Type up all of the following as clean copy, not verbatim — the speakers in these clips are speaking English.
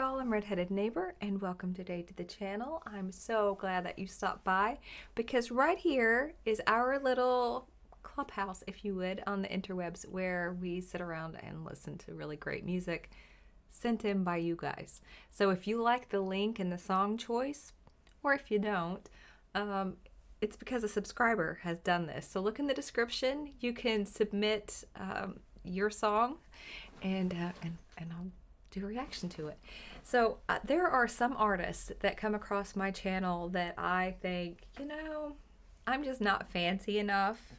y'all, I'm Redheaded Neighbor and welcome today to the channel. I'm so glad that you stopped by because right here is our little clubhouse, if you would, on the interwebs where we sit around and listen to really great music sent in by you guys. So if you like the link and the song choice, or if you don't, it's because a subscriber has done this. So look in the description. You can submit your song and I'll do a reaction to it. So there are some artists that come across my channel that I think, I'm just not fancy enough,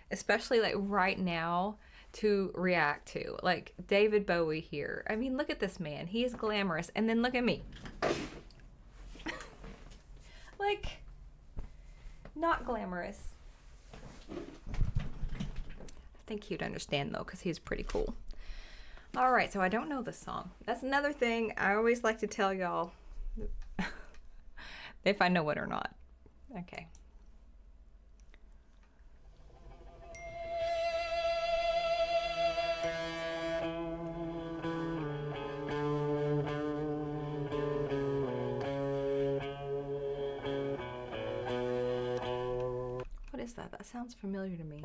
especially like right now, to react to. Like David Bowie here. I mean, look at this man. He is glamorous. And then look at me. Like, not glamorous. I think he'd understand though, because he's pretty cool. All right, so I don't know this song. That's another thing I always like to tell y'all if I know it or not. Okay. What is that? That sounds familiar to me.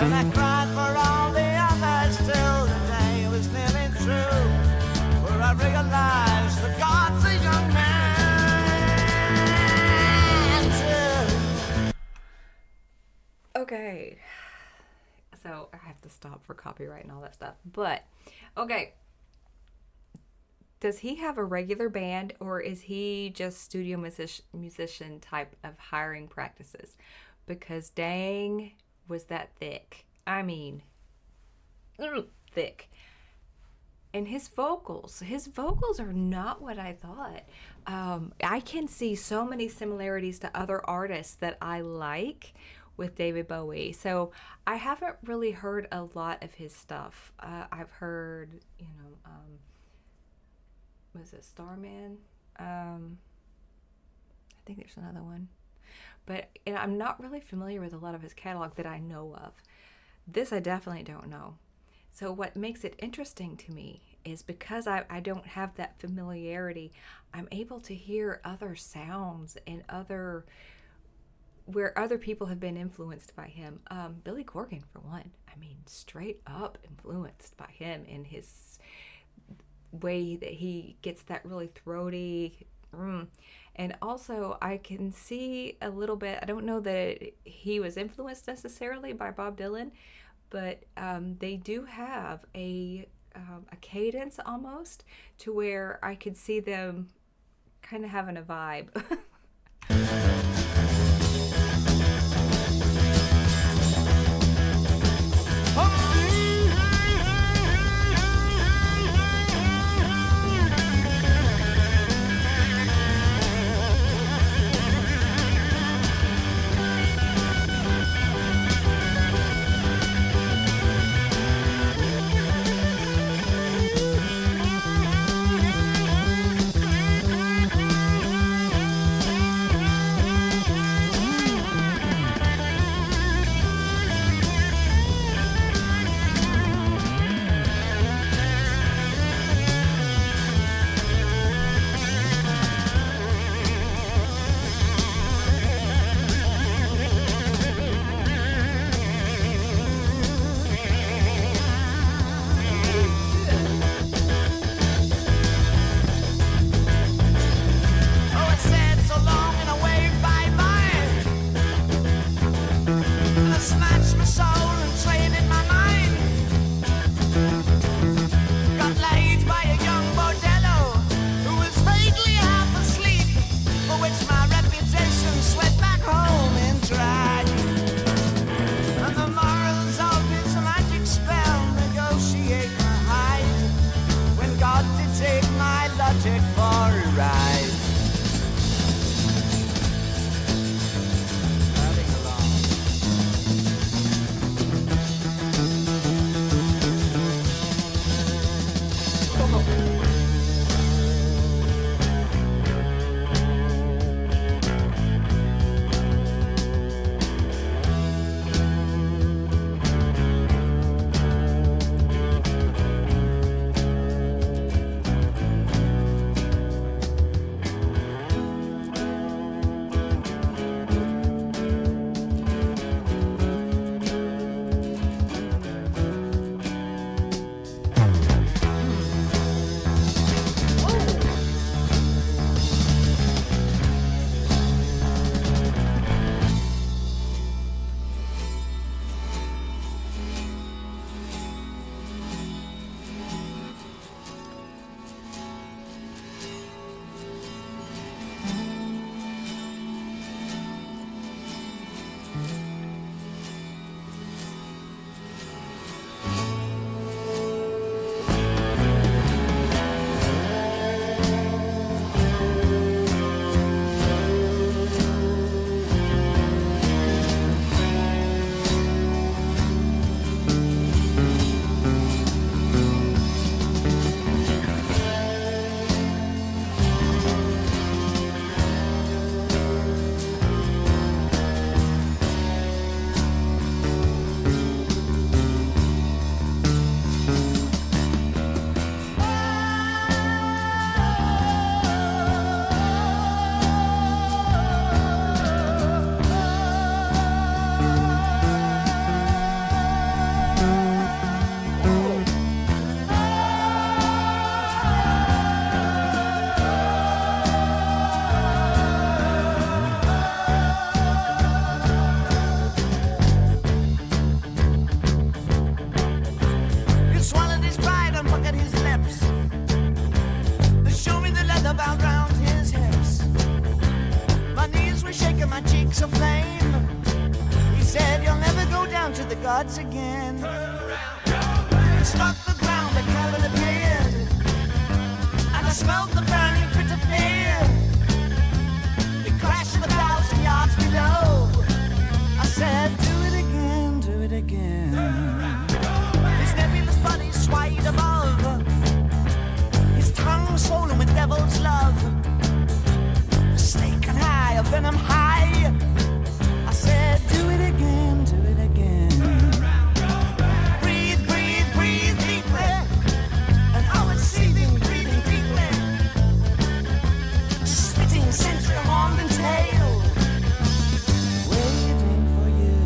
And I cried for all the others till the day was nearly through, where I realized that God's a young man too. Okay, so I have to stop for copyright and all that stuff, but okay. Does he have a regular band, or is he just studio musician type of hiring practices? Because dang, was that thick. I mean, thick. And his vocals are not what I thought. I can see so many similarities to other artists that I like with David Bowie. So I haven't really heard a lot of his stuff. I've heard, was it Starman? I think there's another one. But I'm not really familiar with a lot of his catalog that I know of. This I definitely don't know. So what makes it interesting to me is because I don't have that familiarity, I'm able to hear other sounds and where other people have been influenced by him. Billy Corgan, for one. I mean, straight up influenced by him in his way that he gets that really throaty. And also I can see a little bit, I don't know that he was influenced necessarily by Bob Dylan, but they do have a cadence almost to where I could see them kind of having a vibe. take for a ride. Riding along. Gods again. Struck the ground, the cabin appeared, and I smelled the burning pit of fear. The crash of 1,000 yards below. I said, do it again, do it again. His nebulous body swayed above, his tongue swollen with devil's love. A snake and high, a venom high. I said, do it again, do it again. Century horn and tail, waiting for you.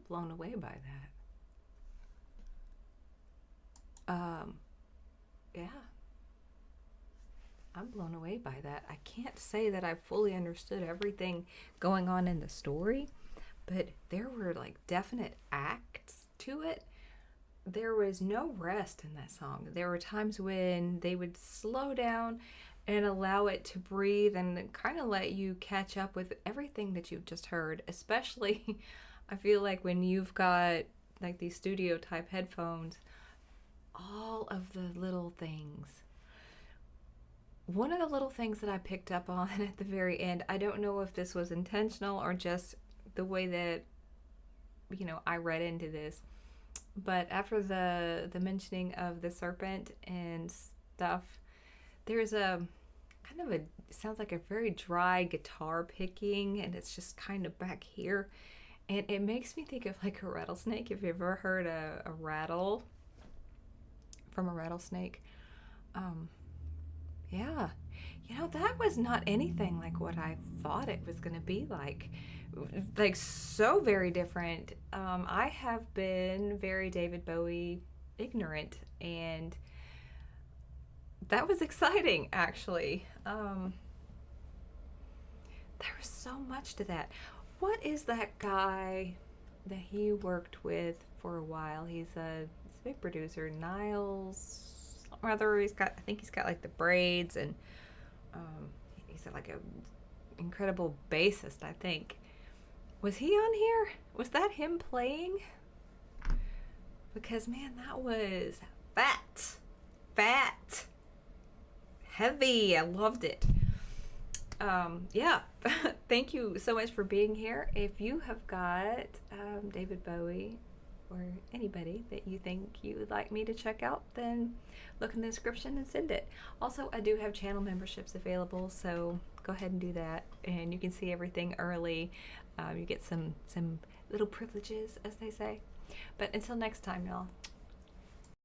Blown away by that. Yeah. I'm blown away by that. I can't say that I fully understood everything going on in the story, but there were like definite acts to it there was no rest in that song. There were times when they would slow down and allow it to breathe and kind of let you catch up with everything that you've just heard. Especially, I feel like when you've got like these studio type headphones, all of the little things. One of the little things that I picked up on at the very end, I don't know if this was intentional or just the way that, I read into this, but after the mentioning of the serpent and stuff, there's a kind of a sounds like a very dry guitar picking, and it's just kind of back here, and it makes me think of like a rattlesnake. If you've ever heard a rattle from a rattlesnake, yeah, that was not anything like what I thought it was going to be like so very different. I have been very David Bowie ignorant, and that was exciting, actually. There was so much to that. What is that guy that he worked with for a while? He's a big producer, Niles. Rather, I think he's got like the braids, and he's like a incredible bassist, I think. Was he on here? Was that him playing? Because man, that was fat, heavy. I loved it. Yeah. Thank you so much for being here. If you have got David Bowie or anybody that you think you would like me to check out, then look in the description and send it. Also, I do have channel memberships available, so go ahead and do that, and you can see everything early. You get some little privileges, as they say. But until next time, y'all,